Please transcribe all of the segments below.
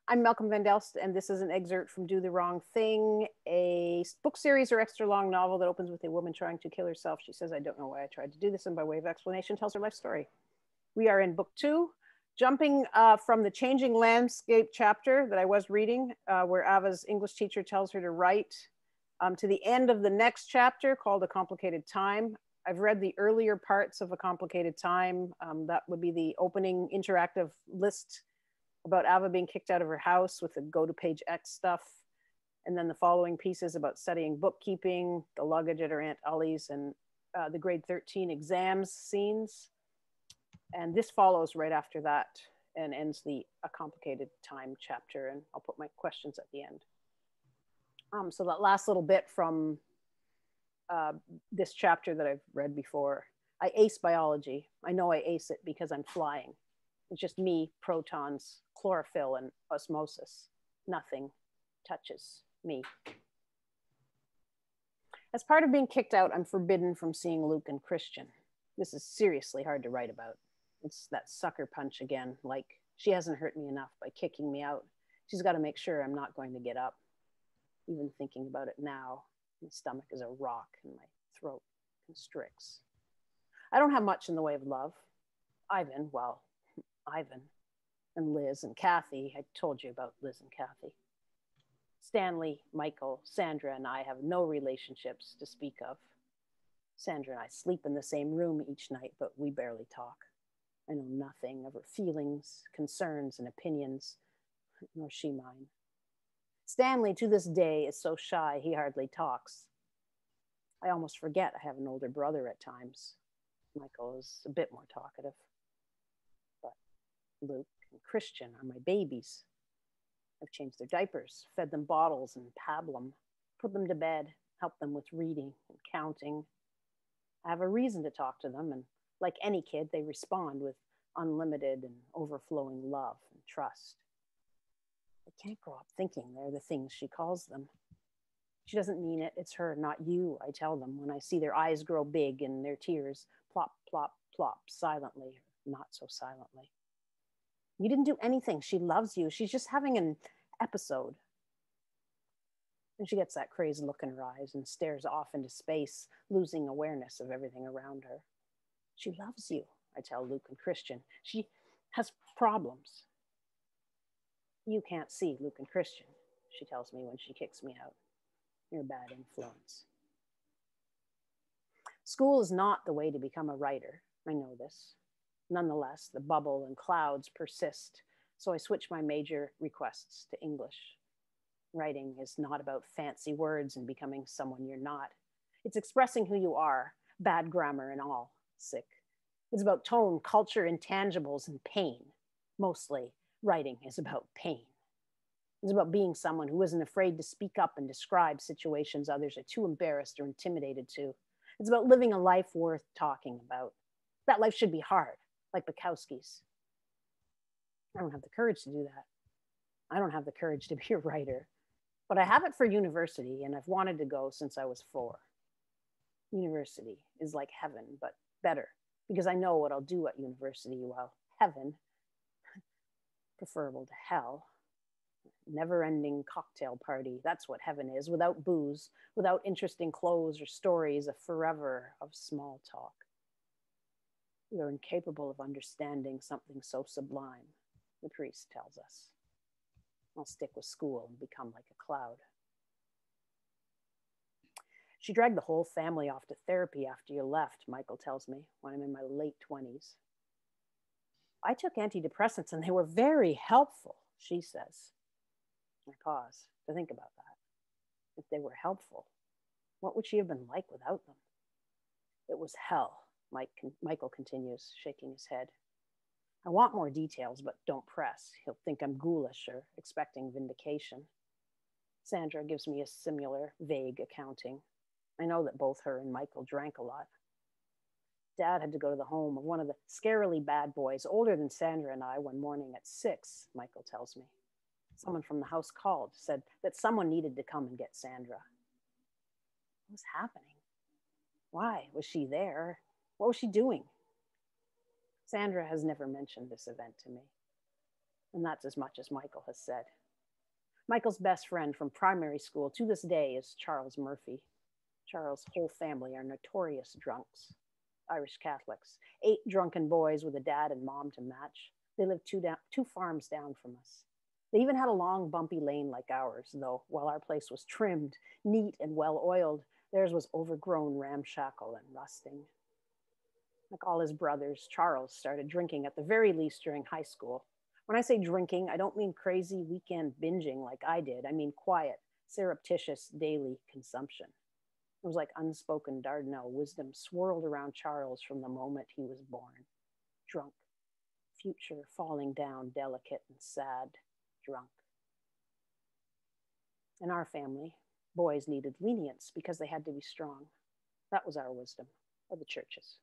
I'm Malcolm Van Delst, and this is an excerpt from Do the Wrong Thing, a book series or extra long novel that opens with a woman trying to kill herself. She says, I don't know why I tried to do this, and by way of explanation, tells her life story. We are in book 2, jumping from the changing landscape chapter that I was reading, where Ava's English teacher tells her to write, to the end of the next chapter called A Complicated Time. I've read the earlier parts of A Complicated Time. That would be the opening interactive list about Ava being kicked out of her house with the go to page X stuff. And then the following pieces about studying bookkeeping, the luggage at her Aunt Ollie's, and the grade 13 exams scenes. And this follows right after that and ends the A Complicated Time chapter. And I'll put my questions at the end. So that last little bit from this chapter that I've read before, I ace biology. I know I ace it because I'm flying. It's just me, protons, chlorophyll, and osmosis. Nothing touches me. As part of being kicked out, I'm forbidden from seeing Luke and Christian. This is seriously hard to write about. It's that sucker punch again, like she hasn't hurt me enough by kicking me out. She's got to make sure I'm not going to get up. Even thinking about it now, my stomach is a rock and my throat constricts. I don't have much in the way of love. Ivan and Liz and Kathy. I told you about Liz and Kathy. Stanley, Michael, Sandra, and I have no relationships to speak of. Sandra and I sleep in the same room each night, but we barely talk. I know nothing of her feelings, concerns, and opinions, nor she mine. Stanley, to this day, is so shy he hardly talks. I almost forget I have an older brother at times. Michael is a bit more talkative. But Luke and Christian are my babies. I've changed their diapers, fed them bottles and pablum, put them to bed, helped them with reading and counting. I have a reason to talk to them, and like any kid, they respond with unlimited and overflowing love and trust. I can't grow up thinking they're the things she calls them. She doesn't mean it. It's her, not you, I tell them when I see their eyes grow big and their tears plop, plop, plop, silently, or not so silently. You didn't do anything. She loves you. She's just having an episode. And she gets that crazed look in her eyes and stares off into space, losing awareness of everything around her. She loves you, I tell Luke and Christian. She has problems. You can't see Luke and Christian, she tells me when she kicks me out. You're a bad influence. School is not the way to become a writer. I know this. Nonetheless, the bubble and clouds persist, so I switch my major requests to English. Writing is not about fancy words and becoming someone you're not. It's expressing who you are, bad grammar and all, sick. It's about tone, culture, intangibles, and pain. Mostly, writing is about pain. It's about being someone who isn't afraid to speak up and describe situations others are too embarrassed or intimidated to. It's about living a life worth talking about. That life should be hard, like Bukowski's. I don't have the courage to do that. I don't have the courage to be a writer, but I have it for university, and I've wanted to go since I was 4. University is like heaven, but better, because I know what I'll do at university, while heaven, preferable to hell, never-ending cocktail party. That's what heaven is, without booze, without interesting clothes or stories, a forever of small talk. We are incapable of understanding something so sublime, the priest tells us. I'll stick with school and become like a cloud. She dragged the whole family off to therapy after you left, Michael tells me, when I'm in my late 20s. I took antidepressants and they were very helpful, she says. I pause to think about that. If they were helpful, what would she have been like without them? It was hell, Michael continues, shaking his head. I want more details, but don't press. He'll think I'm ghoulish or expecting vindication. Sandra gives me a similar, vague accounting. I know that both her and Michael drank a lot. Dad had to go to the home of one of the scarily bad boys, older than Sandra and I, one morning at 6, Michael tells me. Someone from the house called, said that someone needed to come and get Sandra. What was happening? Why was she there? What was she doing? Sandra has never mentioned this event to me. And that's as much as Michael has said. Michael's best friend from primary school to this day is Charles Murphy. Charles' whole family are notorious drunks, Irish Catholics, 8 drunken boys with a dad and mom to match. They live two farms down from us. They even had a long, bumpy lane like ours, though while our place was trimmed, neat, and well oiled, theirs was overgrown, ramshackle, and rusting. Like all his brothers, Charles started drinking at the very least during high school. When I say drinking, I don't mean crazy weekend binging like I did. I mean quiet, surreptitious daily consumption. It was like unspoken Dardanelle wisdom swirled around Charles from the moment he was born. Drunk, future falling down, delicate and sad, drunk. In our family, boys needed lenience because they had to be strong. That was our wisdom, or the church's.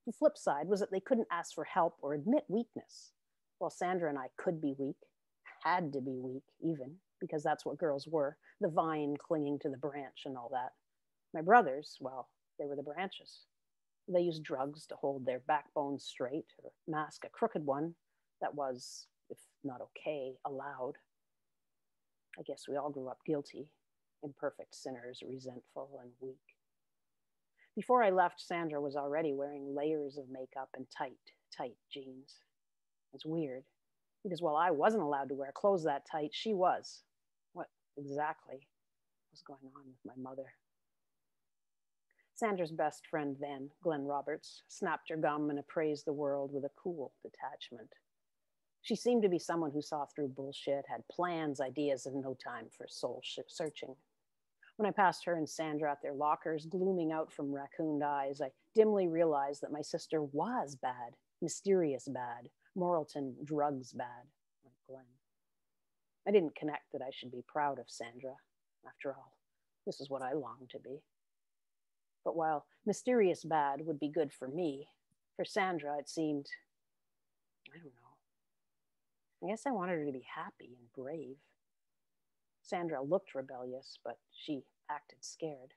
The flip side was that they couldn't ask for help or admit weakness. While Sandra and I could be weak, had to be weak even, because that's what girls were, the vine clinging to the branch and all that. My brothers, well, they were the branches. They used drugs to hold their backbones straight or mask a crooked one that was, if not okay, allowed. I guess we all grew up guilty, imperfect sinners, resentful and weak. Before I left, Sandra was already wearing layers of makeup and tight jeans. It's weird, because while I wasn't allowed to wear clothes that tight, she was. What exactly was going on with my mother? Sandra's best friend then, Glenn Roberts, snapped her gum and appraised the world with a cool detachment. She seemed to be someone who saw through bullshit, had plans, ideas, and no time for soul searching. When I passed her and Sandra at their lockers, glooming out from raccooned eyes, I dimly realized that my sister was bad, mysterious bad, Morrilton drugs bad, like Glenn. I didn't connect that I should be proud of Sandra. After all, this is what I longed to be. But while mysterious bad would be good for me, for Sandra it seemed, I don't know. I guess I wanted her to be happy and brave. Sandra looked rebellious, but she acted scared.